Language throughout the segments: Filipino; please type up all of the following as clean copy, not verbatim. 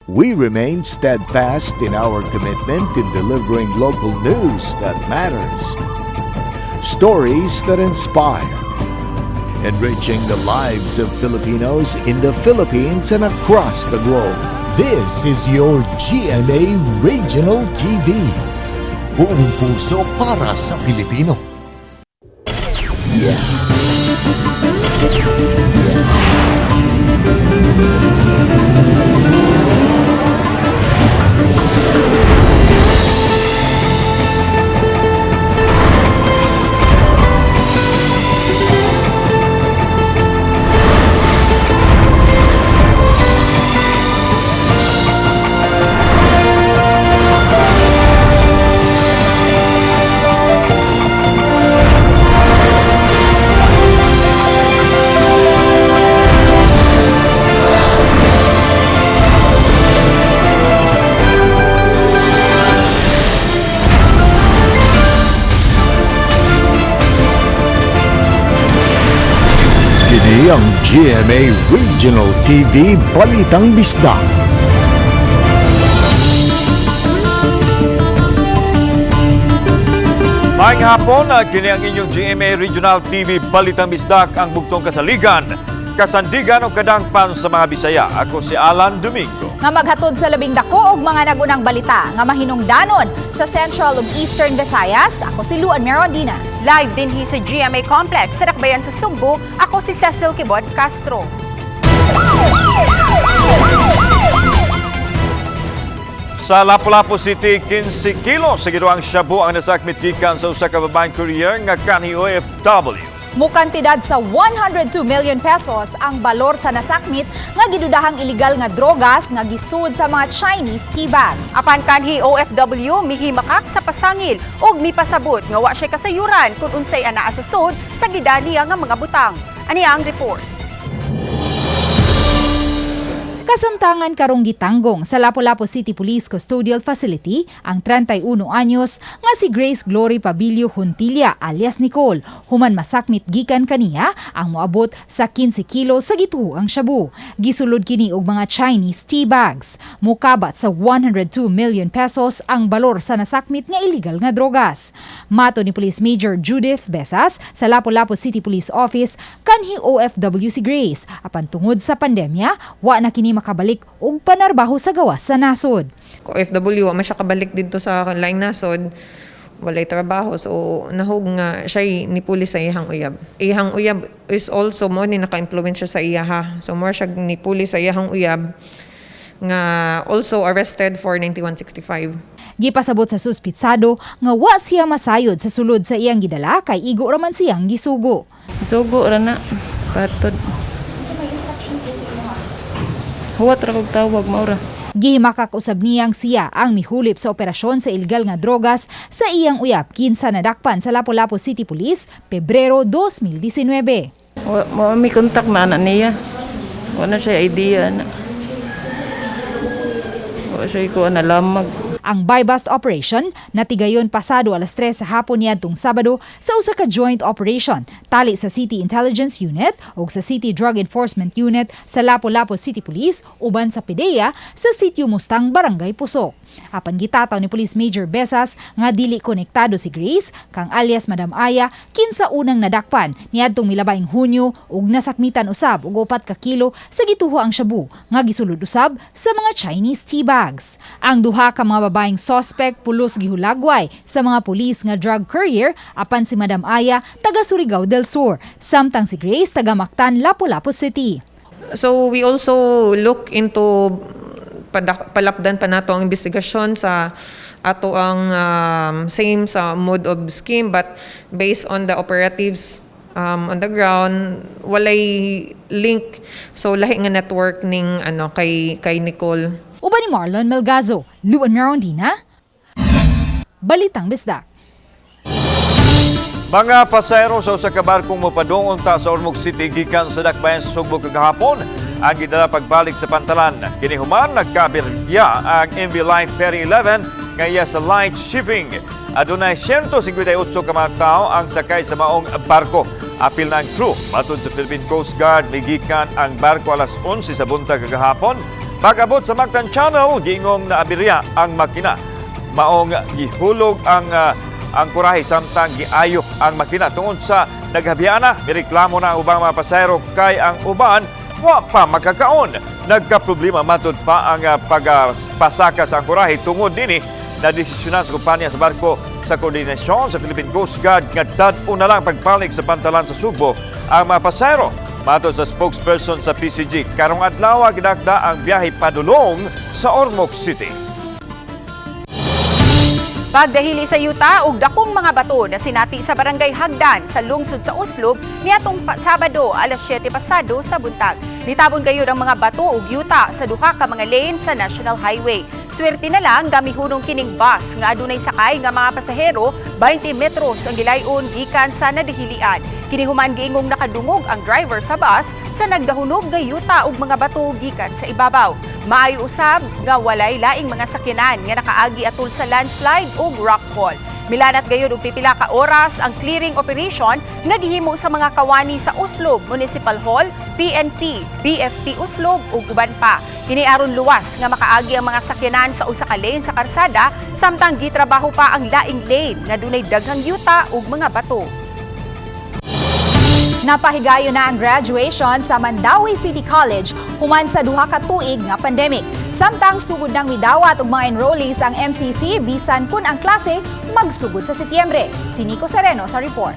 We remain steadfast in our commitment in delivering local news that matters. Stories that inspire. Enriching the lives of Filipinos in the Philippines and across the globe. This is your GMA Regional TV. Buong puso para sa Pilipino. Kini ang GMA Regional TV Balitang Bisdak. Maayong hapon, kini ang inyong GMA Regional TV Balitang Bisdak, ang bugtong kasaligan, kasandigan o kadangpan sa mga Bisaya. Ako si Alan Domingo. Nga maghatod sa labing dako og mga nagunang balita nga mahinungdanon sa Central ug Eastern Visayas. Ako si Luan Merondina. Live din sa GMA Complex sa Dakbayan sa Sugbo. Ako si Cecil Kibod Castro. Sa Lapu-Lapu City, 15 kilo sa giduang shabu ang nasakmit gikan sa usa ka babaeng courier nga kanhi OFW. Mukantidad sa 102 million pesos ang balor sa nasakmit nga gidudahang iligal nga drogas nga gisud sa mga Chinese tea bags. Apan kanhi OFW mihimakak sa pasangil ug mipasabot nga wa siya kasayuran kung unsay anaa sa sud sa gidaniya nga mga butang. Aniya ang report. Kasamtangan karong gitanggong sa Lapu-Lapu City Police Custodial Facility ang 31 anyos nga si Grace Glory Pabilio Huntilla alias Nicole. Human masakmit gikan kaniya ang moabot sa 15 kilo sa gituang shabu. Gisulod kini og mga Chinese tea bags. Mukabat sa 102 million pesos ang balor sa nasakmit nga illegal nga drogas. Mato ni Police Major Judith Besas sa Lapu-Lapu City Police Office kanhi OFW si Grace. Apan tungod sa pandemya, wa na kini makabalik og panarbaho sa gawas sa nasod. OFW, man siya kabalik dito sa laing nasod, walay trabaho. So, nahog nga siya nipuli sa iyang uyab. Iyang uyab is also mo ni naka-influence siya sa iyaha. So, more siya nipuli sa iyang uyab nga also arrested for 9165. Gipasabot sa suspitsado nga wa siya masayod sa sulod sa iyang gidala kay igo raman siyang gisugo. Sugo ra na patod. Huwat ra kog tawag maura. Gihimakak usab niyang siya ang mihulip sa operasyon sa illegal nga drogas sa iyang uyab kinsa nadakpan sa Lapu-Lapu City Police Pebrero 2019. May kontak na niya. Wala siya idea na. Wala siya ko nalamag. Ang buy-bust operation natigayon pasado alas 3 sa hapon niadtong Sabado sa usa ka joint operation tali sa City Intelligence Unit ug sa City Drug Enforcement Unit sa Lapu-Lapu City Police uban sa PDEA sa Sitio Mustang, Barangay Pusok. Apan gitataw ni Police Major Besas nga dili konektado si Grace kang alias Madam Aya kinsa unang nadakpan niadtong milabaing Hunyo ug nasakmitan usab og 4 ka kilo sa gituho ang shabu nga gisulod usab sa mga Chinese tea bags. Ang duha ka mga babaeng suspect pulos gihulagway sa mga pulis nga drug courier apan si Madam Aya taga Surigao del Sur samtang si Grace taga Mactan, Lapu-Lapu City. So, we also look into palapdan pa nato ang investigasyon sa ato ang same sa mode of scheme but based on the operatives on the ground walay link so lahi nga network ning kay Nicole. Uban ni Marlon Melgazo, Luan Merondina, Balitang Bisdak. Mga pasayro sa usa ka barkong mopadung unta sa Ormoc City gikan sa Dakbayan sa Sugbo kagahapon ang gidala pagbalik sa pantalan. Kini human nagkabirya ang MV Line Ferry 11 ngaya sa light shipping. Adunay 158 ka mga tao ang sakay sa maong barko. Apil na ang crew. Matod sa Philippine Coast Guard, migikan ang barko alas 11 sa buntag kagahapon Pag-abot sa Mactan Channel, giingong naabirya ang makina. Maong gihulog ang kurahe samtang giayok ang makina tungod sa naghabiana. Mireklamo na ang ubang mga pasahero kay ang uban wa pa makakaon. Nagka-problema matud pa ang pagpasaka sa kurahe tungod dinhi na desisyonan sa kumpanya sa barko sa koordinasyon sa Philippine Coast Guard nga dad-o na lang pagpalig sa pantalan sa Subo ang mga pasahero. Matod sa spokesperson sa PCG, karong adlaw gidakda ang biyahe padulong sa Ormoc City. Pagdahili sa yuta ug dakong mga bato na sinati sa barangay Hagdan sa lungsod sa Uslob niadtong Sabado alas 7 pasado sa buntag. Nitabon gayud ang mga bato ug yuta sa duha ka mga lane sa National Highway. Swerte na lang gamihunong kining bus nga adunay sakay nga mga pasahero 20 metros ang gilayon gikan sa nadihilian. Kini human giingong nakadungog ang driver sa bus sa nagdahunog nga yuta ug mga bato gikan sa ibabaw. Maayo usab nga walay laing mga sakyanan nga nakaagi atol sa landslide ug rockfall. Milanat gayud og pipila ka oras ang clearing operation nga gihimo sa mga kawani sa Uslob Municipal Hall, PNP, BFP Uslob ug uban pa. Kini aron luwas nga makaagi ang mga sakyanan sa usa ka lane sa karsada samtang gitrabaho pa ang laing lane nga dunay daghang yuta ug mga bato. Napahigayon na ang graduation sa Mandaue City College human sa duha ka tuig nga pandemic. Samtang sugod nang midawat og mga enrollees ang MCC bisan kun ang klase magsugod sa Setyembre. Si Nico Sereno sa report.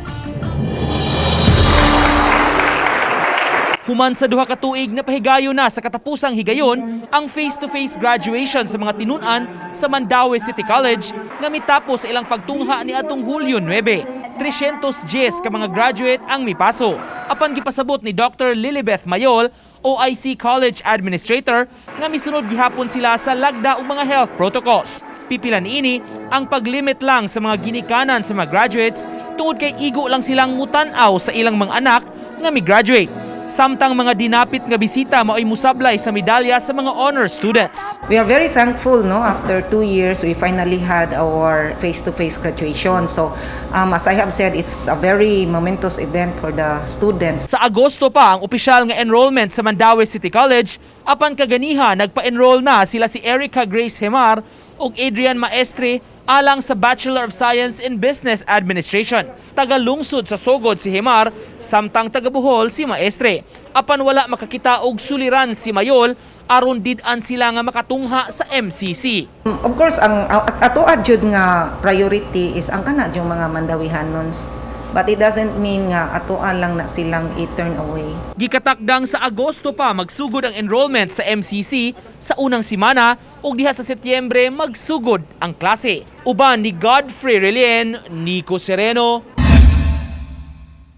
Human sa duha ka tuig napahigayon na sa katapusang higayon ang face-to-face graduation sa mga tinun-an sa Mandaue City College nga mitapos sa ilang pagtungha ni atong Hulyo 9. 310 ka mga graduate ang mipaso. Apan gipasabot ni Dr. Lilibeth Mayol, OIC College Administrator, nga misunod gihapon sila sa lagda ug mga health protocols. Pipila niini ang paglimit lang sa mga ginikanan sa mga graduates tungod kay igo lang silang mutan-aw sa ilang mga anak nga mi-graduate. Samtang mga dinapit nga bisita mao'y musablay sa medalya sa mga honor students. We are very thankful, no? After 2 years, we finally had our face-to-face graduation. So, as I have said, it's a very momentous event for the students. Sa Agosto pa ang opisyal nga enrollment sa Mandaue City College, apan kaganiha nagpa-enroll na sila si Erica Grace Hemar ug Adrian Maestre alang sa Bachelor of Science in Business Administration. Taga-lungsod sa Sogod si Hemar, samtang taga-Bohol si Maestre. Apan wala makakita og suliran si Mayol aron did-an sila nga makatungha sa MCC. Of course, ang ato adjud nga priority is ang kana yung mga Mandawihanons. But it doesn't mean nga atoan lang na silang i-turn away. Gikatakdang sa Agosto pa magsugod ang enrollment sa MCC sa unang simana ug diha sa Setyembre magsugod ang klase. Uban ni Godfrey Relien, Nico Sereno,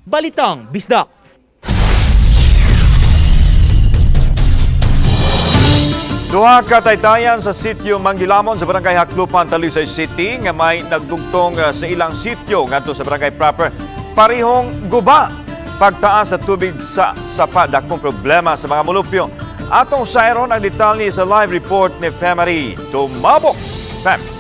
Balitang Bisdak. Duha ka taytayan sa sitio Manggilamon sa barangay Haklupan, Talisay City nga may nagdugtong sa ilang sitio ngadto sa barangay proper. Parihong guba pagtaas sa tubig sa sapa dakong problema sa mga mulupyo. Atong sayron ang detalye sa live report ni Femari Tumabok. Fem.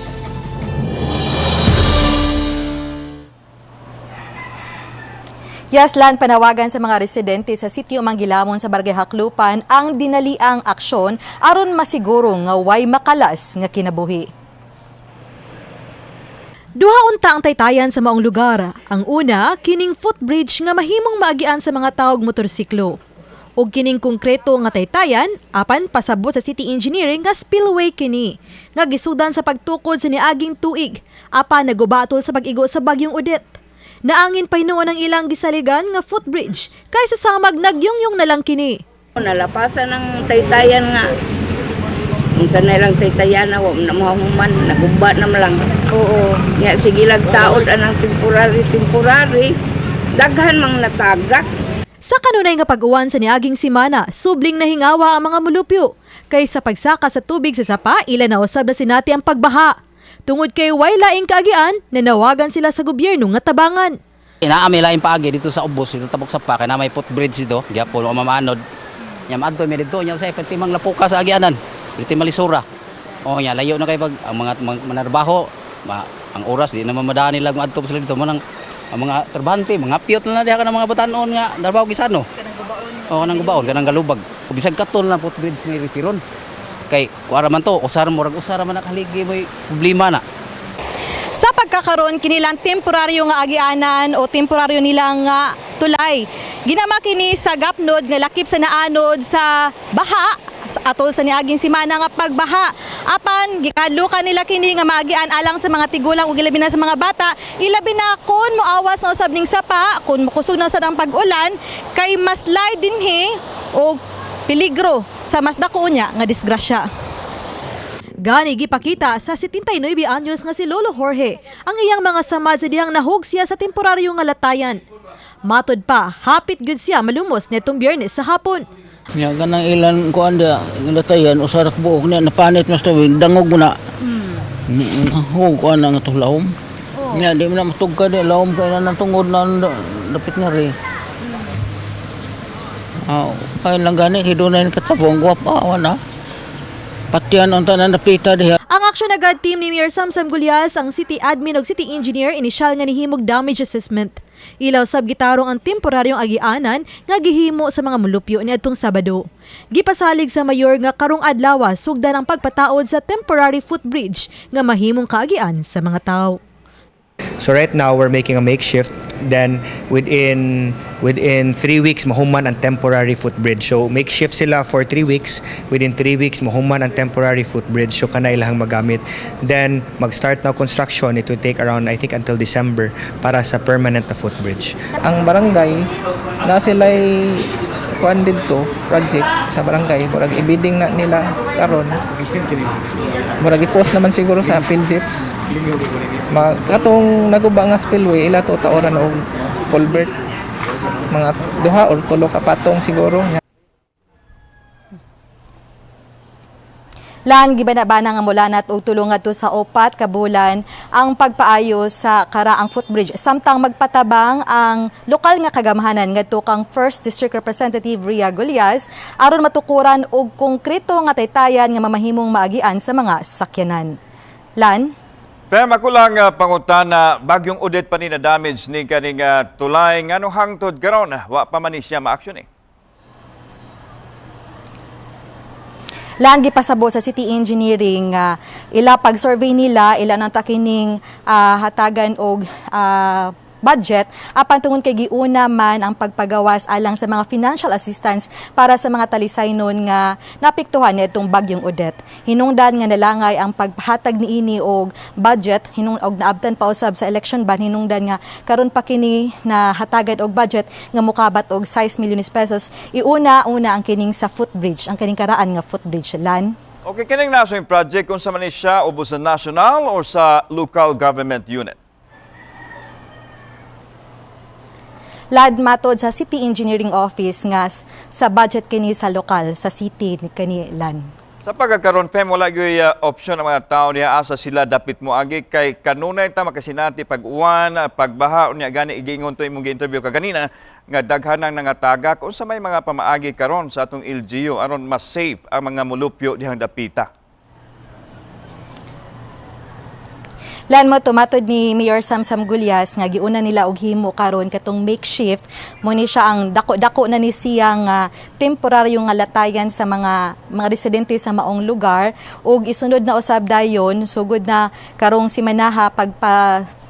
Yaslan, panawagan sa mga residente sa sitio Manggilamon sa Barangay Haklupan ang dinaliang aksyon aron masiguro nga way makalas nga kinabuhi. Duha unta ang taytayan sa maong lugar. Ang una, kining footbridge nga mahimong maagian sa mga tawag motorsiklo. Og kining konkreto nga taytayan, apan pasabot sa city engineering nga spillway kini, nga gisudan sa pagtukod sa niaging tuig, apan nagubatol sa pag-igo sa bagyong Odette. Naangin pa hinuon ang ilang gisaligan nga footbridge kaysa sa nagyongyong na lang kini. Nalapasan ng taytayan nga. Minsan na lang taytayan na mahuman, naguba na lang. Oo. Nga sige taod anang temporary. Daghan mang natagak. Sa kanunay nga pag-uwan sa niaging simana, subling na hingawa ang mga mulupyo. Kaysa pagsaka sa tubig sa sapa, ilan na usab na sinati ang pagbaha. Tungod kay way laing kaagian, nanawagan sila sa gobyerno nga tabangan. Inaami laing paagi dito sa ubos, dito tabok sa pa, kaya na may footbridge dito, gyapon o mamaanod. Nya adto mi dito nya sa timang lapuka sa agianan, dito malisura. O nya layo na kay pag ang mga manarbaho, ang oras di na mamadaan nila adto sila dito mo nang ang mga trabahante, mga piyot na diha ka ng mga batanon nga trabaho gisano. Kanang gubaon. O kanang gubaon, kanang galubag. Bisag katon na footbridge may retiron. Kay kuara man to, usara man nakaligi mo problema na. Sa pagkakaroon kinilang temporaryo nga agianan o temporaryo nilang tulay, ginama kini sa gapnod nga lakip sa naanod sa baha atol sa niaging simana nga pagbaha. Apan gikadlukan nila kini nga maagian alang sa mga tigulang ug ilabi na sa mga bata, ilabi na kun moawas na usab ning sapa, kun makusog na sa pag ulan kay mas lay dinhi o peligro sa mas dako nya nga disgrasya. Gani gipakita sa 79 anyos nga si Lolo Jorge ang iyang mga samad sa dihang nahug siya sa temporaryo nga latayan. Matod pa, hapit gud siya malumos netong Biyernes sa hapon. Nya ganang ilan ko anda latayan usarak buok niya napanit mas tawin dangog mo na. Hug ko ana nga tulawom. Nya di mo na matugka di lawom kay na tungod na dapit nga ri. Kaya lang gani kidunay katabong guwapa na. Patian ang tanan napita diha. Ang aksyon agad team ni Mayor Samsam Gulyas, ang city admin ug city engineer inisyal nga nihimog damage assessment. Ilaw sab gitarong ang temporaryong agianan nga gihimo sa mga mulupyo niadtong Sabado. Gipasalig sa mayor nga karong adlaw sugdan ang pagpataod sa temporary footbridge nga mahimong kaagian sa mga tawo. So right now we're making a makeshift, then within 3 weeks mahuman ang temporary footbridge. So makeshift sila for 3 weeks, within 3 weeks mahuman ang temporary footbridge, so kanay lahang magamit. Then mag-start na construction, it will take around I think until December para sa permanent na footbridge. Ang barangay na sila'y kuan dito project sa barangay, murag i-bidding na nila karon. Murag i-post naman siguro sa PhilJeps. Katong naguba nga spillway ila to taoran og culvert, mga 2 or 3 ka patong siguro. Lan gibanabana nga mulanat og tulong ngadto sa 4 ka bulan ang pagpaayo sa karaang footbridge samtang magpatabang ang lokal nga kagamahanan ngadto kang 1st District Representative Ria Gulyas aron matukuran og konkreto nga taytayan nga mamahimong maagian sa mga sakyanan. Lan Fem, ako lang pangutana, bagyong Odette pa ni na damage ni kaning tulay nga no hangtod karon wa pa man ni siya ma-action eh. Lang gipasabo sa city engineering ila pag-survey nila ila nang takining hatagan og budget apan tungod kay giuna man ang pagpagawas alang sa mga financial assistance para sa mga talisaynon nga napiktuhan nitong bagyong Odette. Hinungdan nga nalangay ang pagpahatag niini og budget og naabtan pa usab sa election ban, hinungdan nga karon pa kini na hatagan og budget nga mukabat og 6 milyones pesos. Iuna ang kining sa footbridge, ang kining karaan nga footbridge lan. Okay, kining naso yung project kung sa man siya ubos sa national or sa local government unit? Lad matod sa City Engineering Office nga sa budget kini sa lokal sa city ni kanilan. Sa pagkakaroon, Fem, wala yung option ng mga tao niya asa sila dapit mo agi kay kanunay ta makasinati pag-uwan, pagbaha niya gani igingon to imong gi-interview kaganina nga daghanang nangatagak kung sa may mga pamaagi karon sa atong LGU aron mas safe ang mga mulupyo dihang dapita. Lan mo tumatod ni Mayor Samsam Gulyas nga giuna nila og himo karon katong makeshift mo ni siya ang dako-dako na ni siyang temporaryo nga latayan sa mga residente sa maong lugar ug isunod na usab dayon sugod na karong simanaha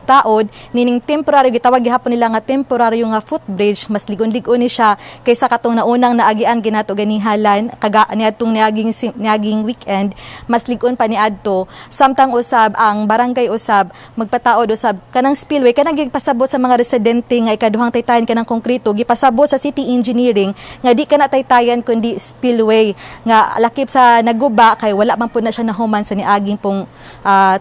taod nining temporary gitawag gihapon nila nga temporaryo nga footbridge mas ligon-ligon ni siya kaysa katong naunang naagian ginato ganihalan niadtong niaging weekend mas ligon pa niadto samtang usab ang barangay usab magpataod usab kanang spillway kanang gipasabot sa mga residente nga ikaduhang taytayan kanang konkreto gipasabot sa city engineering nga di kana taytayan kundi spillway nga lakip sa naguba kay wala man pud na siya nahuman sa niaging pong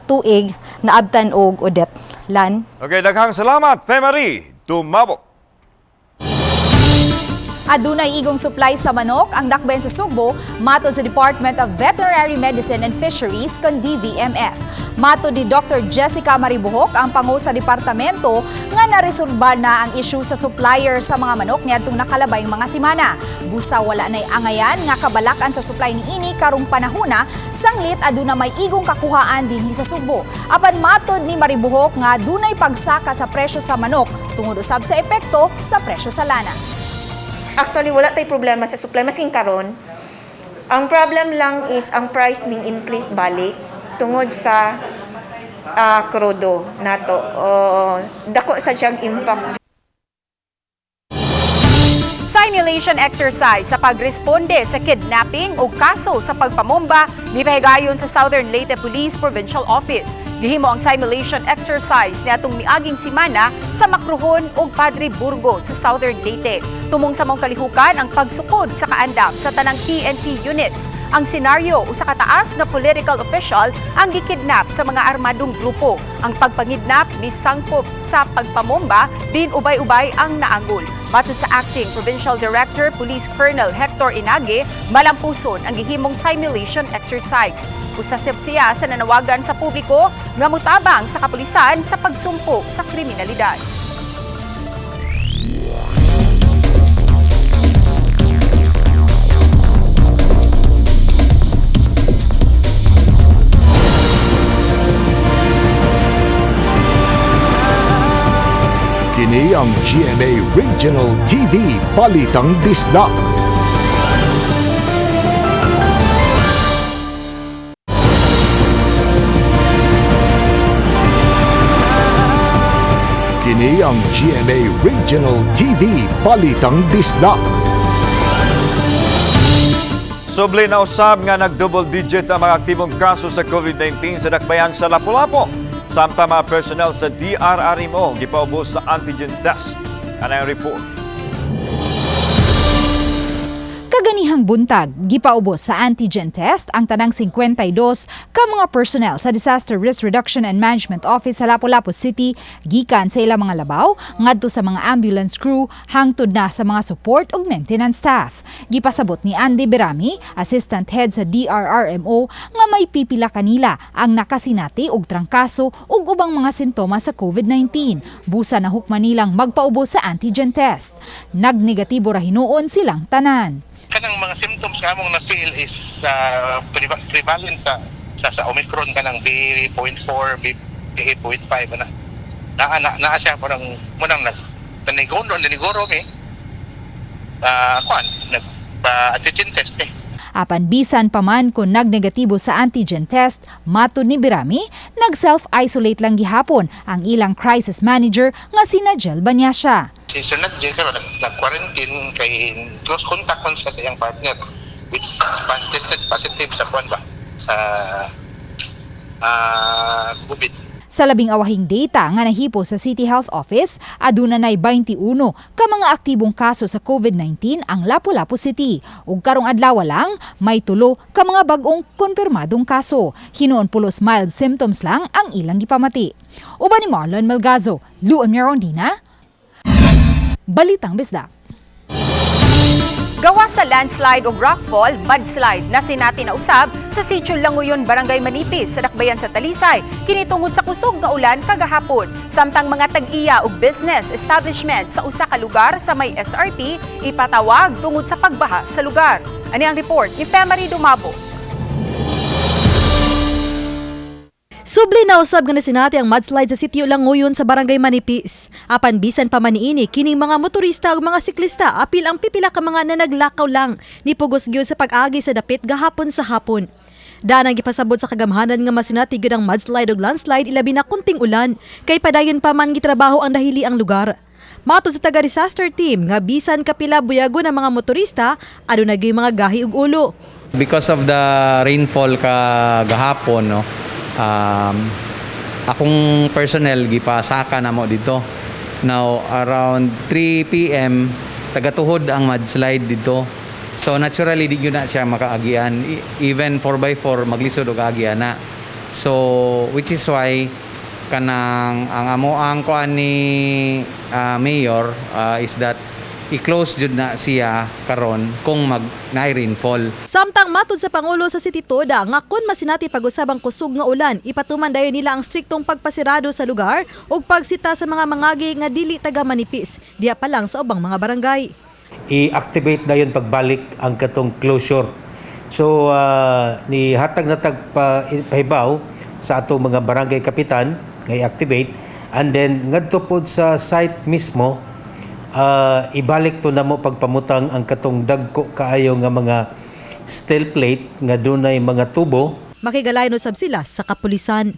tuig naabtan og Odette. Lan. Okay, daghang salamat, Femari. Tumabok. Adunay igong supply sa manok ang dakbayan sa Sugbo matod sa Department of Veterinary Medicine and Fisheries kon DVMF. Matod ni Dr. Jessica Maribuhok ang pangu sa departamento nga naresolba na ang issue sa supplier sa mga manok niadtong nakalabay mga semana. Busa wala nay angayan nga kabalakan sa supply niini karong panahona sanglit aduna may igong kakuhaan dinhi sa Sugbo. Apan matod ni Maribuhok nga dunay pagsaka sa presyo sa manok tungod usab sa epekto sa presyo sa lana. Actually, wala tay problema sa supply. Masking karon, Ang problem lang is ang price ning increase balik tungod sa krudo nato. Dako sa siyang impact. Simulation exercise sa pagresponde sa kidnapping o kaso sa pagpamomba ni pahigayon sa Southern Leyte Police Provincial Office. Gihimo ang simulation exercise niadtong miaging semana sa Macrohon ug Padre Burgos sa Southern Leyte. Tumong sa mong kalihukan ang pagsukod sa kaandam sa tanang PNP units. Ang senaryo usa ka taas nga political official ang gikidnap sa mga armadong grupo. Ang pagpangidnap ni sangkop sa pagpamomba din ubay-ubay ang naangol. Matod sa Acting Provincial Director Police Colonel Hector Inage, malampuson ang gihimong simulation exercise. Usasip siya sa nanawagan sa publiko nga mutabang sa kapulisan sa pagsumpo sa kriminalidad. Kini ang GMA Regional TV Balitang Disda. Kini ang GMA Regional TV Balitang Disda. Subli na usab nga nag-double digit ang mga aktibong kaso sa COVID-19 sa dakbayan sa Lapu-Lapu. Samtang mga personnel sa DRRMO gipaubos sa antigen test. Ano ang report? Kaganihang buntag, gipaubos sa antigen test ang tanang 52 ka mga personnel sa Disaster Risk Reduction and Management Office sa Lapu-Lapu City gikan sa ilang mga labaw ngadto sa mga ambulance crew hangtod na sa mga support ug maintenance staff. Gipasabot ni Andy Berami, assistant head sa DRRMO, nga may pipila kanila ang nakasinati og trangkaso ug ubang mga sintomas sa COVID-19. Busa na hukman nilang magpaubos sa antigen test. Nagnegatibo ra hinuon silang tanan. Kanang mga symptoms nga mong na-feel is prevalent sa Omicron kanang B.4, B.8.5 na siya parang munang naniguro mi antigen test Apan bisan pa man kung nagnegatibo sa antigen test, matud ni Berami, nag-self-isolate lang gihapon ang ilang crisis manager nga si Najel Banyasya. Si Sir Najel karon nag-quarantine kay close contact man siya sa iyang partner which tested positive sa COVID. Sa labing awahing data nga nahipo sa City Health Office, aduna nay 21 ka mga aktibong kaso sa COVID-19 ang Lapu-Lapu City. Ug karong adlaw lang may 3 ka mga bag-ong konfirmadong kaso. Hinuon pulos mild symptoms lang ang ilang gipamati. Uban ni Marlon Melgazo, Luan Mirondina, Balitang Bisdak. Gawa sa landslide o rockfall, mudslide na sinati na usab sa Sitio Languyon, Barangay Manipis sa dakbayan sa Talisay, kinitungod sa kusog nga ulan kagahapon. Samtang mga tag-iya o business establishment sa usa ka lugar sa may SRP ipatawag tungod sa pagbaha sa lugar. Ani ang report ni Femari Dumabo. Subli na usab nga nasinati ang mudslide sa Sitio Languyon sa Barangay Manipis. Apan bisan pa man niini kining mga motorista ug mga siklista apil ang pipila ka mga nanaglakaw lang ni pugos gyud sa pag-agi sa dapit gahapon sa hapon. Danang gipasabot sa kagamhanan nga masinati gyud ang mudslide ug landslide ilabi na kunting ulan kay padayon pa man gitrabaho ang dahili ang lugar. Matod sa taga-disaster team nga bisan kapila buyagon ang mga motorista aduna gyud mga gahi ug ulo. Because of the rainfall gahapon no. Akong personnel gipasaka na mo dito. Now around 3 PM tagatuhod ang mudslide dito. So naturally di gyud na siya makaagian. Even 4x4 maglisod og agian na. So which is why kanang ang amo ang kuan ni mayor is that i-close jud na siya karon kung mag-nay rainfall. Samtang matud sa Pangulo sa City Toda nga kun masinati pag-usabang kusog nga ulan, ipatuman dayon nila ang striktong pagpasirado sa lugar ug pagsita sa mga mangagi nga dili taga Manipis, diya pa lang sa ubang mga barangay. I-activate dayon pagbalik ang katong closure. So ni hatag na pahibaw sa atong mga barangay kapitan nga i-activate and then ngadto pod sa site mismo ibalik to na mo pagpamutang ang katong dagko kaayo nga mga steel plate nga dunay mga tubo. Makigalayno sab sila sa kapulisan.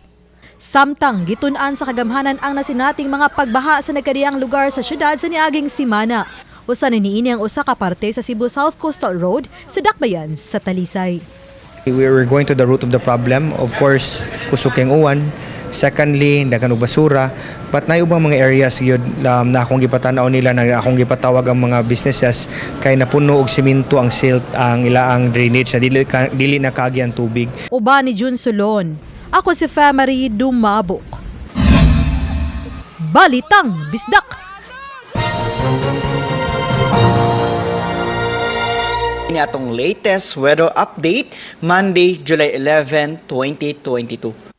Samtang gitun-an sa kagamhanan ang nasinating mga pagbaha sa nagkadiyang lugar sa syudad sa niaging Simana. Usa ni niini ang usa ka parte sa Cebu South Coastal Road sa Dakbayan sa Talisay. We were going to the root of the problem. Of course, kusukeng uwan. Secondly, dagan og basura. But na ubang mga areas yun na akong gipatanaw nila, na akong gipatawag ang mga businesses kay napuno og simento ang silt ang ilaang drainage na dili na kaagi ang tubig. Uba ni Jun Solon. Ako si Famary Dumabok. Balitang Bisdak. Ini atong latest weather update, Monday, July 11, 2022.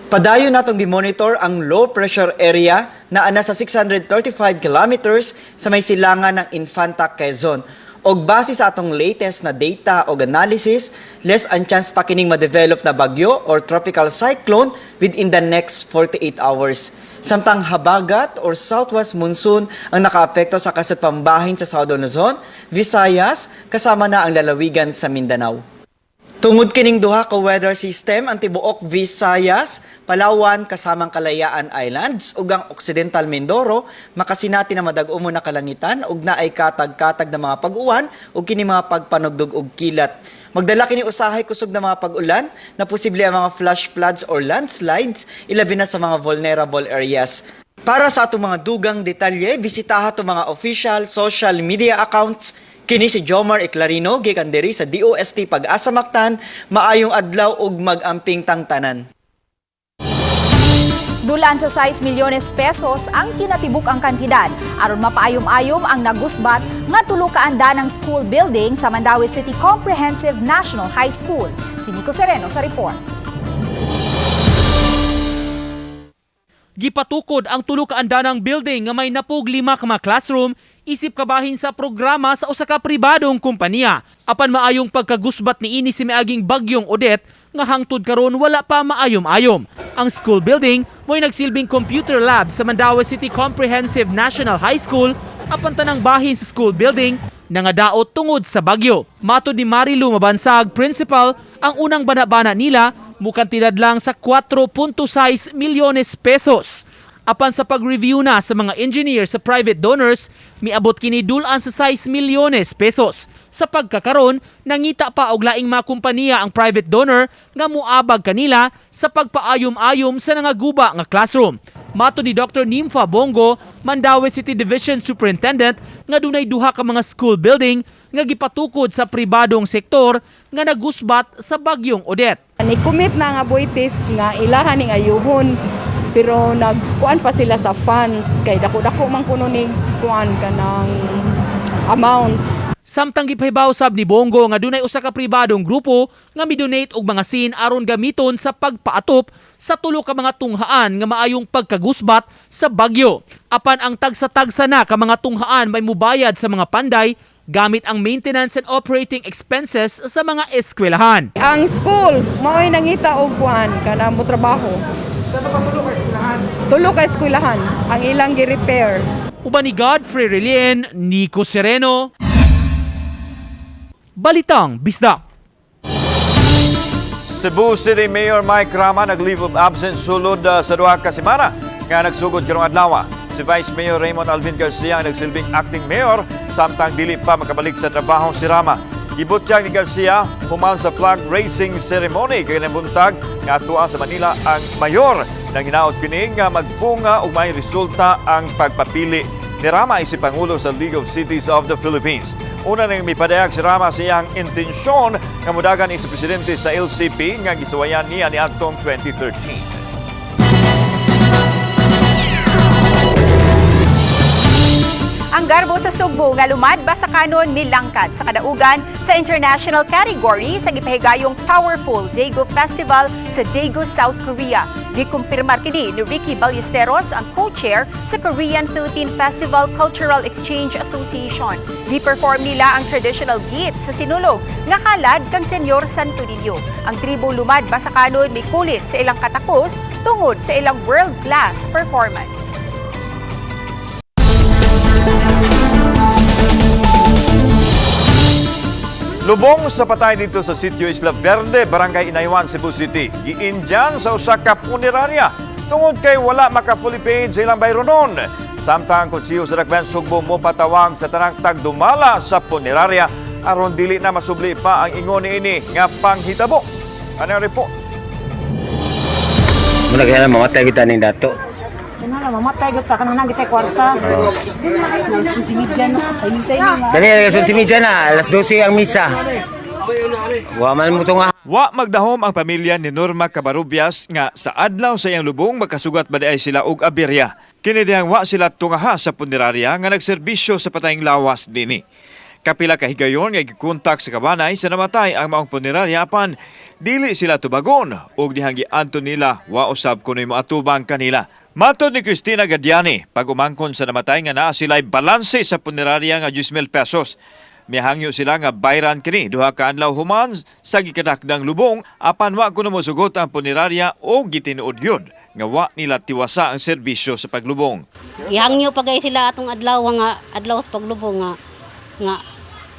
Padayon natong gi-monitor ang low pressure area na ana sa 635 kilometers sa may silangan ng Infanta, Quezon. Og base sa atong latest na data o analysis, less ang chance pa kining ma-develop na bagyo or tropical cyclone within the next 48 hours. Samtang habagat or southwest monsoon ang nakaapekto sa kasat pambahin sa Southern Luzon, Visayas, kasama na ang lalawigan sa Mindanao. Tungod kining duha ka weather system ang tibuok Visayas, Palawan kasamang Kalayaan Islands ug ang Occidental Mindoro makasinati na madag-umo na kalangitan ug naay katag-katag na mga pag-uwan ug kini mga pagpanugdog ug kilat. Magdala kini usahay kusog na mga pag-ulan na posible ang mga flash floods or landslides ilabi na sa mga vulnerable areas. Para sa atong mga dugang detalye, bisitaha to mga official social media accounts. Kini si Jomar Eclarino, gikan diri sa DOST Pag-asa Mactan, maayong adlaw ug mag-amping tangtanan. Dulan sa 6 milyones pesos ang kinatibuk ang kantidad aron mapaayom-ayom ang nagusbat nga tulo ka andanang school building sa Mandaue City Comprehensive National High School. Si Nico Sereno sa report. Gipatukod ang tulo ka andanang building nga may napug 5 ka mga classroom isip kabahin sa programa sa usa ka pribadong kompanya. Apan maayong pagkagusbat niini si miaging bagyong Odette nga hangtod karon wala pa maayom-ayom. Ang school building mo'y nagsilbing computer lab sa Mandaue City Comprehensive National High School apan tanang bahin sa school building nangadaot tungod sa bagyo. Matod ni Marilu Mabansag, principal, ang unang bana-bana nila mukantidad lang sa 4.6 milyones pesos. Apan sa pag-review na sa mga engineer sa private donors, miabot kini dulan sa 6 milyones pesos. Sa pagkakaron, nangita pa og laing mga kompanya ang private donor nga muabag kanila sa pagpaayom-ayom sa nangaguba nga classroom. Mato ni Dr. Nympha Bongo, Mandaue City Division Superintendent, nga dunay duha ka mga school building nga gipatukod sa pribadong sektor nga nagusbat sa bagyong Odette. Ni-commit na nga Boitis nga ilahan ning ayuhon, pero nagkuan pa sila sa funds kay dako-dako man kuno ning kuan kanang amount. Samtang gipahibaw sab ni Bongo nga dunay usa ka pribadong grupo nga midonate og mga sin aron gamiton sa pagpaatop sa tulo ka mga tunghaan nga maayong pagkagusbat sa bagyo. Apan ang tagsa-tagsa na ka mga tunghaan may mubayad sa mga panday gamit ang maintenance and operating expenses sa mga eskwelahan. Ang school mao'y nangita og kuan kana mo trabaho. Sa tulo ka eskwelahan. Tulo ka eskwelahan ang ilang gi-repair. Uban ni Godfrey Relien, Nico Sereno. Balitang Bisdak. Cebu City Mayor Mike Rama nag-leave of absence sulod sa duha ka semana nga nagsugod karong adlaw. Si Vice Mayor Raymond Alvin Garcia ang nagsilbing acting mayor samtang dili pa makabalik sa trabaho si Rama. Gibutyag ni Garcia human sa flag raising ceremony kay nabuntag nga atuan sa Manila ang mayor nang hinaot kini nga magpunga og may resulta ang pagpapili ni Rama isip Pangulo sa League of Cities of the Philippines. Una nang mipadayag si Rama sa iyang intensyon nga mudagan isip presidente sa LCP nga gisuwayan niya ni atong 2013. Ang garbo sa Sugbo nga lumadba sa kanon milangkat sa kadaugan sa international category sa gipahigayong Powerful Daegu Festival sa Daegu, South Korea. Gikumpirmar kini ni Ricky Ballesteros, ang co-chair sa Korean-Philippine Festival Cultural Exchange Association. Gi-perform nila ang traditional git sa sinulog nga kalad kang Senyor Santo Niño. Ang tribo lumadba sa kanon may kulit sa ilang katakos tungod sa ilang world-class performance. Lubong sa patay dito sa sitio Isla Verde, Barangay Inaywan, Cebu City. Giinjan sa usa ka punerarya tungod kay wala maka-fully paid sa ilang bayro nun. Samtang konsiyo sa Dakbayan Sugbo mo patawag sa tanang tagdumala sa punerarya aron dili na masubli pa ang ingon niini nga panghitabo. Ano report? Muna kaya mamatay kita ning dato. Ano mamatay kita kanang kita kwarta. Dali si media na alas 12 ang misa. Wa man mo nga. Wa magdahom ang pamilya ni Norma Cabarubias nga sa adlaw sa iyang lubong makasugat ba ay sila og aberya. Kini dihang wa sila tungaha sa punerarya nga nagserbisyo sa patayng lawas dinhi. Kapila ka higayon nga gikontak sa kabanay sa namatay ang maong punerarya apan dili sila tubagon ug dihang giadto nila wa usab kunoy moatubang kanila. Matod ni Cristina Gadiani, pag umangkon sa namatay nga naa sila'y balanse sa punerarya nga 10,000 pesos. Mihangyo sila nga bayran kini duha ka adlaw human sa gikadakdang lubong apan wa kuno mosugot ang punerarya o gitinuod yun nga wa nila tiwasa ang serbisyo sa paglubong. Ihangyo pagay sila atong adlaw nga adlaw sa paglubong nga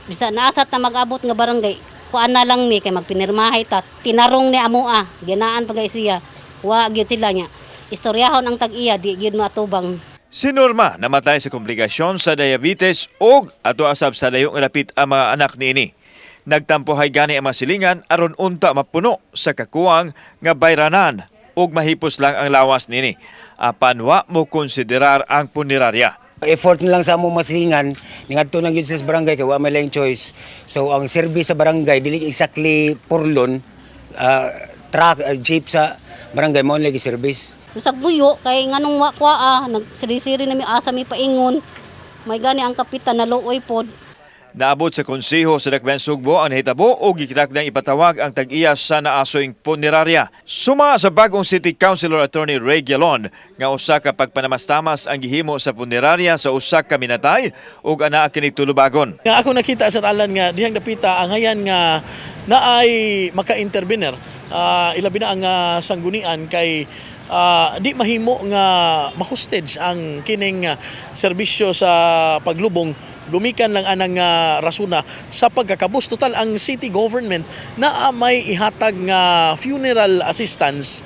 bisa naasat na mag-abot nga barangay. Kuan na lang ni kay magpinirmahay ta tinarong ni amoa ginaan pagay siya. Wa gyud sila nya. Istoryahon ang tag-iya di gyud matubang. Si Norma namatay sa komplikasyon sa diabetes o ato asab sa layong ilapit ang mga anak niini. Nagtampohay gani ang masilingan aron unta mapuno sa kakuwang nga bayranan ug mahipos lang ang lawas nini. Apan wa mo konsiderar ang punerarya. Effort na lang sa among masilingan ningadto nang gyud sa barangay kay wa may laing choice. So ang service sa barangay dili exactly purlon truck jeep sa barangay mo lagi service. Sa buyo kay nganong wa kwa nagsiri-siri na mi asa mi paingon. May gani ang kapitan na luoy pod. Naabot sa konseho sa Dakbayan Sugbo ang nahitabo o gikidakdang ipatawag ang tag-iya sa naasoing punerarya. Suma sa bagong City Councilor Attorney Ray Gialon nga usa ka pagpanamastamas ang gihimo sa punerarya sa usa ka minatay ug anaa kini tulubagon. Nga ako nakita sa alan nga dihang dapita ang hayan nga naay maka-intervener ilabi na ang sanggunian kay di mahimo nga ma-hostage ang kining serbisyo sa paglubong gumikan lang anang rasuna sa pagkakabus. Total ang city government na may ihatag nga funeral assistance.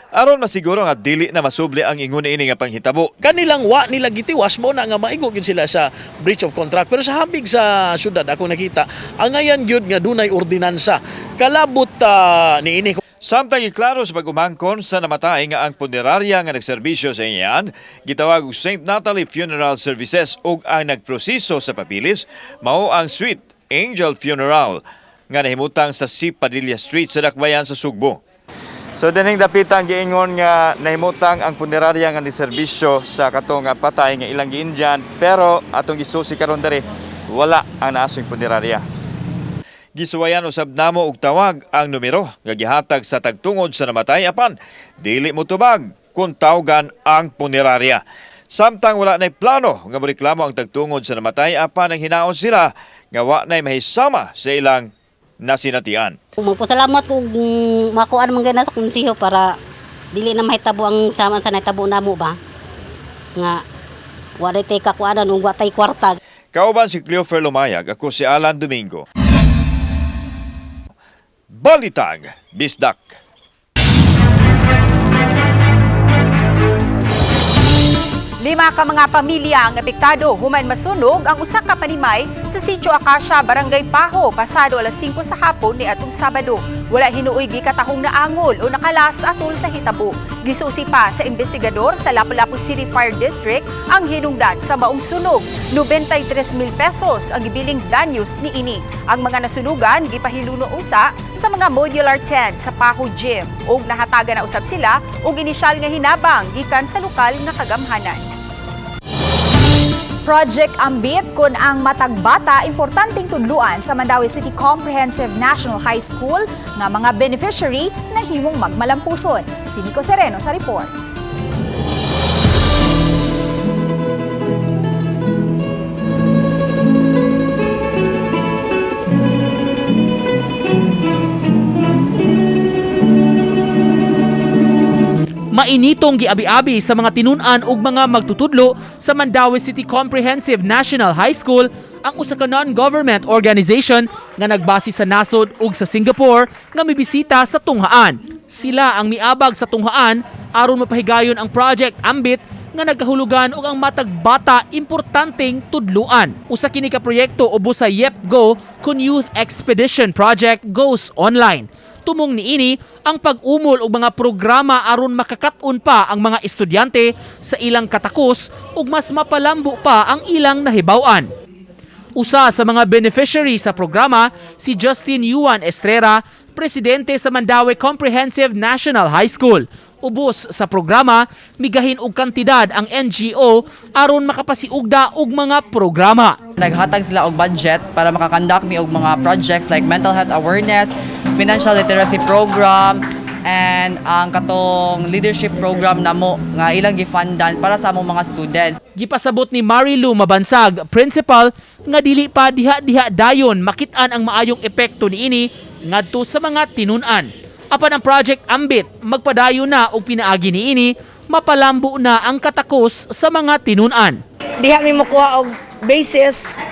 Aron masiguro nga dili na masubli ang ingon ini nga panghitabo. Kanilang wa nila gitiwas mo na nga maigo gyud sila sa breach of contract. Pero sa habig sa syudad ako nakita ang ngayan gyud nga dunay ordinansa kalabot niini. Samtang iklaro sa pag-umangkon sa namatay nga ang punerarya nga nagserbisyo sa iyan, gitawag og St. Natalie Funeral Services ug ang nagproseso sa papilis mao ang Sweet Angel Funeral nga nahimutang sa C. Padilla Street sa Dakbayan sa Sugbo. So dining dapitang giingon nga nahimutang ang punerarya nga niserbisyo sa katong patay nga ilang giinjan pero atong gisusi karon diri wala ang naasong punerarya. Gisuwayan usab namo og tawag ang numero nga gihatag sa tagtungod sa namatay apan dili mo tubag kung tawagan ang punerarya. Samtang wala nay plano nga moreklamo ang tagtungod sa namatay apan ang hinaon sila nga wa nay mahisama sa ilang nasinatian. Magpasalamat kung makuan man gana sa konseho para dili na mahitabo ang sama sa nahitabo namo ba nga wa tay kakuanan ug wa tay kwarta. Kauban si Cleofer Lumayag, ako si Alan Domingo. Balitag Bisdak. Lima ka mga pamilya ang apektado human masunog ang usa ka panimay sa Sitio Acacia, Barangay Paho, pasado alas 5 sa hapon ni atong Sabado. Wala hinuoy gikatahong naangol o nakalas atol sa hitabo. Gisusi pa sa investigador sa Lapu-Lapu City Fire District ang hinungdan sa maong sunog. 93,000 pesos ang gibiling danyos ni ini. Ang mga nasunugan gipahiluno usa sa mga modular tent sa Paho Gym ug nahatagan na usab sila og inisyal nga hinabang gikan sa lokal nga kagamhanan. Project Ambit kun ang matag bata importanteng tudluan sa Mandaue City Comprehensive National High School nga mga beneficiary na himong magmalampuson. Si Nico Sereno sa report. Mainitong giabi-abi sa mga tinun-an ug mga magtutudlo sa Mandaue City Comprehensive National High School ang usa ka non-government organization nga nagbase sa nasod ug sa Singapore nga mibisita sa tunghaan. Sila ang miabag sa tunghaan aron mapahigayon ang Project Ambit nga nagkahulugan og ang matag bata importanteng tudluan. Usa kini ka proyekto ubos sa YEPGO kun Youth Expedition Project goes online. Tumong niini ang pag-umol og mga programa aron makakaton pa ang mga estudyante sa ilang katakos ug mas mapalambo pa ang ilang nahibaw-an. Usa sa mga beneficiary sa programa si Justin Yuan Estrera, presidente sa Mandaue Comprehensive National High School. Ubos sa programa, migahin og kantidad ang NGO aron makapasiugda og mga programa. Naghatag sila og budget para makakandak mi og mga projects like mental health awareness, financial literacy program, and ang katong leadership program namo nga ilang gifundan para sa among mga students. Gipasabot ni Marilu Mabansag, principal, nga dili pa diha-diha dayon makit-an ang maayong epekto niini ngadto sa mga tinun-an. Apan ang Project Ambit magpadayon na og pinaagi niini, mapalambo na ang katakos sa mga tinun-an. Diha mi mokuha og basis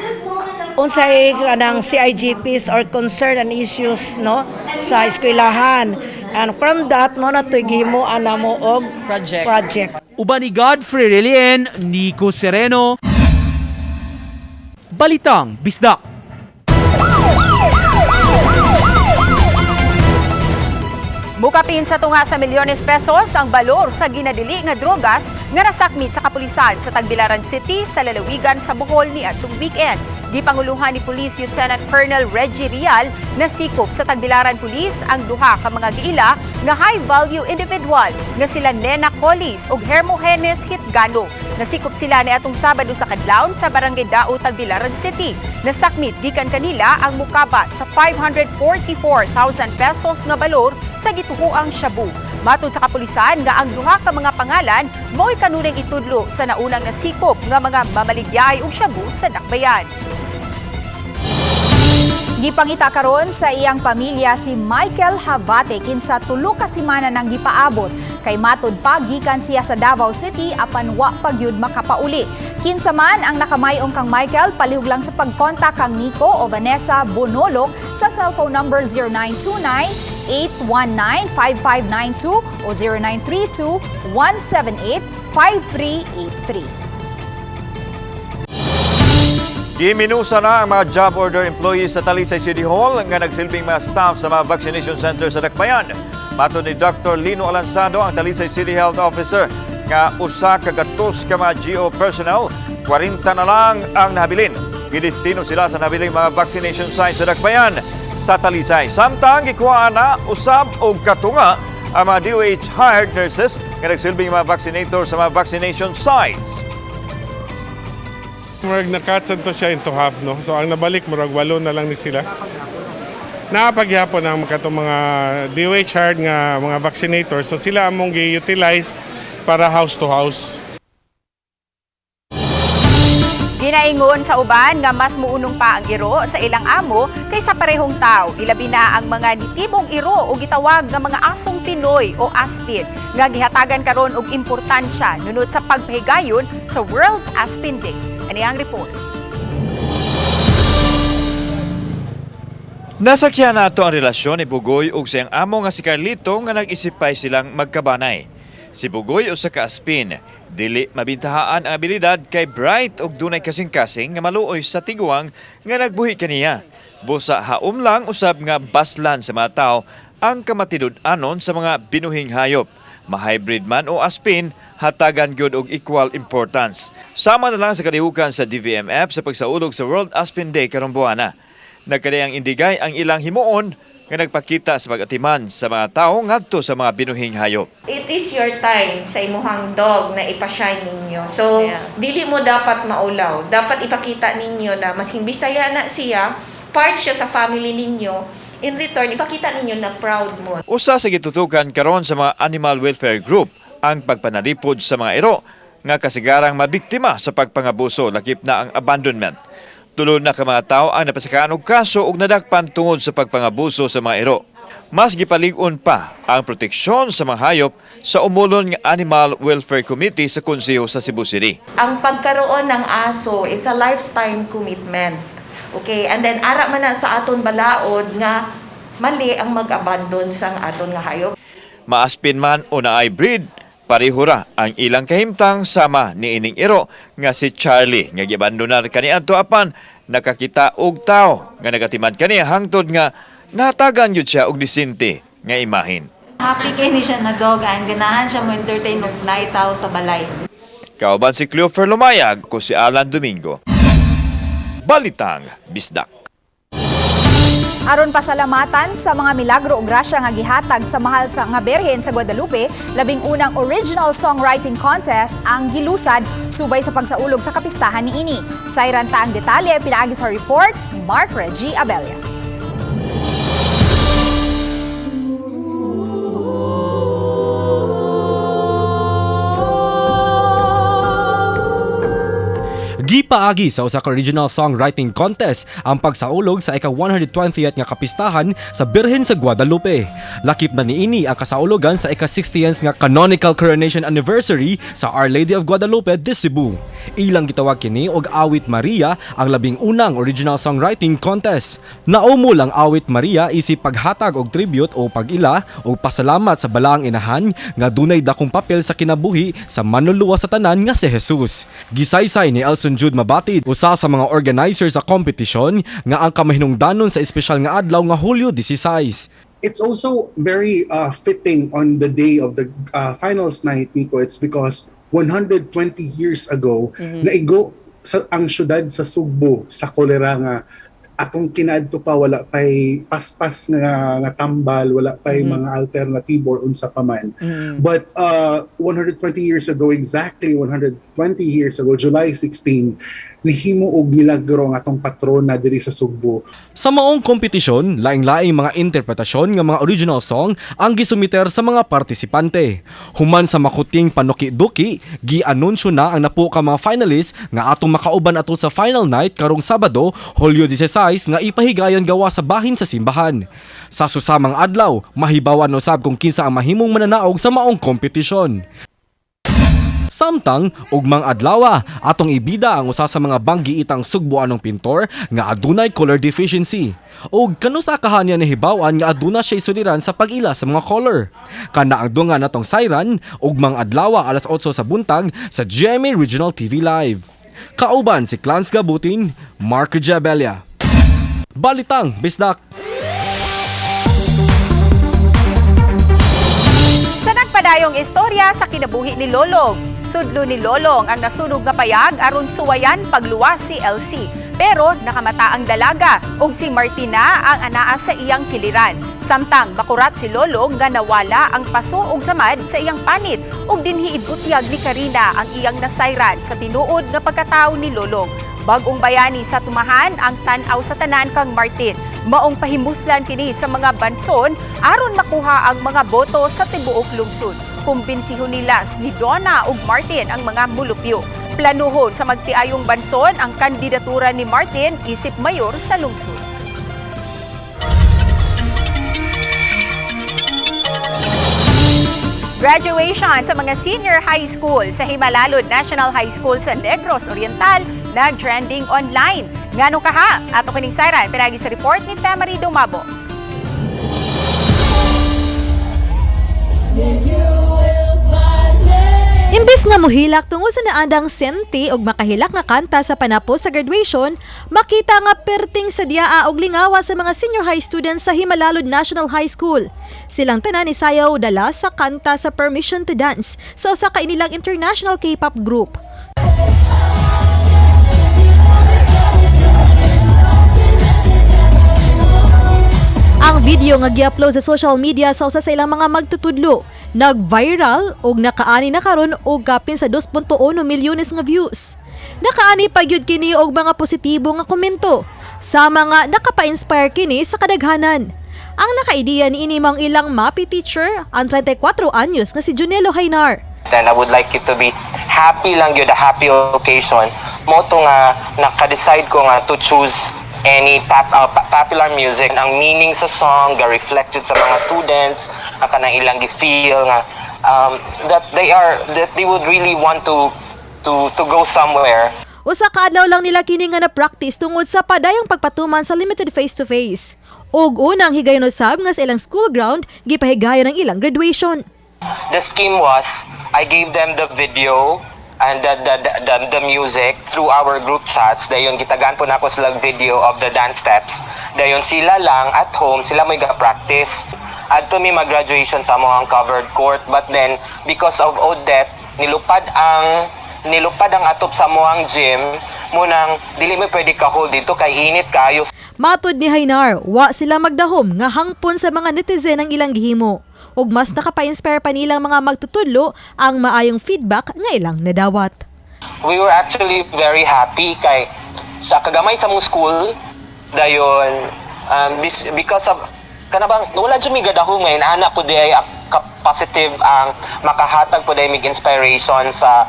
unsay kanang CIGPs or concern and issues no sa eskwelahan. And from that mo na to gihimuan namo og project. Uban ni Godfrey Relien, Nico Sereno, Balitang Bisdak. Mukapin sa tunga sa milyones pesos ang balor sa ginadili nga drogas nga nasakmit sa kapulisan sa Tagbilaran City sa lalawigan sa Bohol ni atong weekend. Gipanguluhan ni Police Lieutenant Colonel Reggie Rial na sikop sa Tagbilaran Police ang duha ka mga giila nga high-value individual nga sila Nena Collis ug Hermogenes Hitgano. Nasikop sila ni atong Sabado sa kadlawon sa Barangay Dao, Tagbilaran City. Nasakmit gikan kanila ang mukabat sa 544,000 pesos nga balor sa gituhuang shabu. Matud sa kapulisan nga ang duha ka mga pangalan mo'y kanunay itudlo sa naunang nasikop nga mga mamaligyahay og shabu sa Dakbayan. Gipangita karon sa iyang pamilya si Michael Habate kinsa tulo ka semana nang gipaabot kay matud pa gikan siya sa Davao City apan wa pa gyud makapauli. Kinsa man ang nakamayong kang Michael, palihog lang sa pagkontak kang Nico o Vanessa Bonolok sa cellphone number 0929-819-5592 o 0932-178-5383. Giminusa na ang mga job order employees sa Talisay City Hall nga nagsilbing mga staff sa mga vaccination center sa Dakbayan. Matod ni Dr. Lino Alansado, ang Talisay City Health Officer, nga usa ka gatos ka mga GO personnel, 40 na lang ang nahabilin. Gidestino sila sa nabiling mga vaccination sites sa Dakbayan sa Talisay. Samtang gikuha na usab og katunga ang mga DOH hired nurses nga nagsilbing mga vaccinator sa mga vaccination sites. Murag nakatsan to siya into half, no? So ang nabalik, murag 8 na lang ni sila. Nakapaghihapon ang mga DOH hired nga mga vaccinators. So sila among gi-utilize para house to house. Ginaingon sa uban nga mas muunong pa ang iro sa ilang amo kaysa parehong tao. Ilabi na ang mga nitibong iro o gitawag nga mga asong Pinoy o aspid nga gihatagan karon og importansya nunod sa pagpahigayon sa World Aspin Day. Ani ang report. Nasakyan na ito ang relasyon ni Bugoy ug siyang amo nga si Carlito nga nag-isipay silang magkabanay. Si Bugoy usa ka aspin, dili mabintahaan ang abilidad kay bright ug dunay kasing-kasing nga maluoy sa tiguang nga nagbuhi kaniya. Busa haom lang usab nga baslan sa mga tao ang kamatidud-anon sa mga binuhing hayop. Ma-hybrid man o aspin, hatagan gyud og equal importance. Sama na lang sa kalihukan sa DVMF sa pagsaulog sa World Aspin Day karong buwana. Nagkadayang indigay ang ilang himuon nga nagpakita sa pag-atiman sa mga tao ngadto sa mga binuhing hayop. It is your time sa imuhang dog na ipashine ninyo. So, dili mo dapat maulaw. Dapat ipakita ninyo na mas Bisaya na siya, part siya sa family ninyo. In return, ipakita ninyo na proud mo. Usa sa gitutukan karon sa mga animal welfare group ang pagpanalipod sa mga iro nga kasigarang mabiktima sa pagpangabuso lakip na ang abandonment. Tulo na ka mga tao ang napasakaan og kaso ug nadakpan tungod sa pagpangabuso sa mga iro. Mas gipalig-on pa ang proteksyon sa mga hayop sa umulon nga Animal Welfare Committee sa Konseho sa Cebu City. Ang pagkaroon ng aso is a lifetime commitment. Okay, and then ara man na sa aton balaod nga mali ang mag-abandon sa aton nga hayop. Maaspin man o naay breed, pareho ra ang ilang kahimtang sama ni ining iro nga si Charlie nga giabandonar kaniadto apan nakakita og tao nga nagatimad kaniya hangtod nga natagan yun siya og disente nga imahin. Happy kay ni siya na dog and ganahan siya mo entertain og naitaw sa balay. Kauban si Cleofer Lumayag ko si Alan Domingo. Balitang Bisdak. Aron pasalamatan sa mga milagro ug grasya nga gihatag sa mahal sa nga Birhen sa Guadalupe, labing unang original songwriting contest ang gilusad subay sa pagsaulog sa kapistahan niini. Sayran ta ang detalye pinaagi sa report ni Mark Reggie Abella. Gipaagi sa usa ka regional songwriting contest ang pagsaulog sa ika-120th nga kapistahan sa Birhen sa Guadalupe. Lakip na niini ang kasaulogan sa ika-60th nga canonical coronation anniversary sa Our Lady of Guadalupe de Cebu. Ilang gitawag kini og Awit Maria ang labing unang original songwriting contest. Naumol ang Awit Maria isip paghatag og tribute o pag-ila o pasalamat sa balaang inahan nga dunay dakong papel sa kinabuhi sa manluluwas sa tanan nga si Jesus. Gisaysay ni Elson Jude Mabatid, usa sa mga organizer sa kompetisyon nga ang kamahinungdanon sa espesyal nga adlaw nga Hulyo 16. It's also very fitting on the day of the finals night, Nico. It's because 120 years ago, naigo ang syudad sa Sugbo sa kolera nga atong kinaadto pa wala pay paspas nga tambal, wala pay mga alternative or unsa pa man. But 120 years ago, exactly 120 years ago, July 16, nihimo og milagro ang atong patrona diri sa Sugbo. Sa maong kompetisyon, laing-laing mga interpretasyon nga mga original song ang gisumiter sa mga partisipante. Human sa makuting panuki-duki, gi-anunsyo na ang napo ka mga finalists nga atong makauban ato sa final night karong Sabado, Hulyo 16 nga ipahigayon gawa sa bahin sa simbahan. Sa susamang adlaw, mahibawan no sab kung kinsa ang mahimong mananaog sa maong kompetisyon. Samtang, ugmang adlaw, atong ibida ang usa sa mga banggiitang sugbuanong pintor nga adunay color deficiency. O kano sa kahanya ni hibawan nga aduna siya isuliran sa pag-ila sa mga color. Kana ang dungan natong sayran, ugmang adlaw alas 8 sa buntag sa GMA Regional TV Live. Kauban si Clans Gabutin, Mark Jabella. Balitang Bisdak. Sa nagpadayong istorya sa kinabuhi ni Lolong, sudlo ni Lolong ang nasunog nga payag aron suwayan pagluwas si LC. Pero nakamata ang dalaga ug si Martina ang anaa sa iyang kiliran. Samtang makurat si Lolong nga nawala ang paso ug samad sa iyang panit ug dinhi ibutyag ni Karina ang iyang nasayran sa tinuod nga pagkatao ni Lolong. Bagong bayani sa tumahan ang tan-aw sa tanan kang Martin. Maong pahimuslan kini sa mga banson aron makuha ang mga boto sa tibuok lungsod. Kumbinsiho nila ni Donna ug Martin ang mga mulupyo. Planuhon sa magtiayong banson ang kandidatura ni Martin isip mayor sa lungsod. Graduation sa mga senior high school sa Himalalud National High School sa Negros Oriental nag-trending online. Ngano kaha? Ato kining sayran pinagi sa report ni Femari Dumabo. Imbis nga mohilak tungod sa naandang senti og makahilak nga kanta sa panapos sa graduation, makita nga perting sa diaa og lingawa sa mga senior high students sa Himalalud National High School. Silang tanan isayaw dala sa kanta sa Permission to Dance sa usa ka inilang international K-pop group. Ang video nga gi-upload sa social media sa usa sa ilang mga magtutudlo nag-viral og nakaani na karon og kapin sa 2.1 milyones nga views. Nakaani pa gyud kini og mga positibo nga komento sa mga nakapa-inspire kini sa kadaghanan. Ang nakaideya ni inimang ilang MAPI teacher ang 34 anyos nga si Junelo Hainar. Then I would like it to be happy lang yun, a happy occasion. Mo to nga naka-decide ko nga to choose any popular music. Ang meaning sa song ga reflected sa mga students, ang kanang ilang gi-feel nga that they would really want to go somewhere. Usa ka adlaw lang nila kini nga na practice tungod sa padayang pagpatuman sa limited face-to-face. Ug unang higayon usab nga sa ilang school ground gipahigayon ang ilang graduation. The scheme was I gave them the video and the music through our group chats. Dayon gitagan po nako sila video of the dance steps. Dayon sila lang at home, sila may ga-practice. Adto mi mag-graduation sa among covered court, but then because of Odette nilupad ang atop sa among gym munang dili mo pwede ka hold dito kay init kayo. Matud ni Hainar, wa sila magdahom nga hangpon sa mga netizen ang ilang gihimo. Ug mas nakapa-inspire pa nilang mga magtutudlo ang maayong feedback nga ilang nadawat. We were actually very happy kay sa kagamay sa mong school dayon because of kanabang wala jud mi gadahom ngayon ana po di ay positive ang makahatag po day mig inspiration sa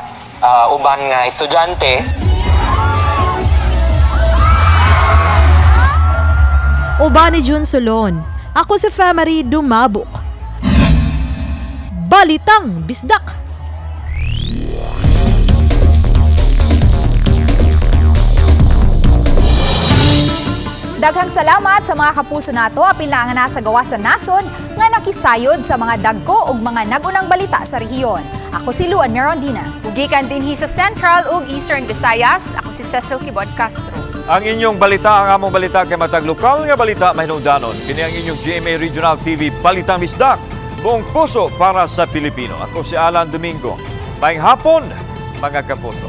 uban nga estudyante. Uban ni Jun Solon, ako si Famary Dumabok. Balitang Bisdak. Daghang salamat sa mga kapuso nato apil na nga nasa gawa sa nason nga nakisayod sa mga dagko ug mga nagunang balita sa rehiyon. Ako si Luan Merondina. Ugikan dinhi sa Central ug Eastern Visayas, ako si Cecil Kibod Castro. Ang inyong balita, ang among balita kay matag lokal nga balita mahinungdanon. Kini ang inyong GMA Regional TV Balitang Bisdak. Buong puso para sa Pilipino. Ako si Alan Domingo. Maayong hapon, mga kapuso.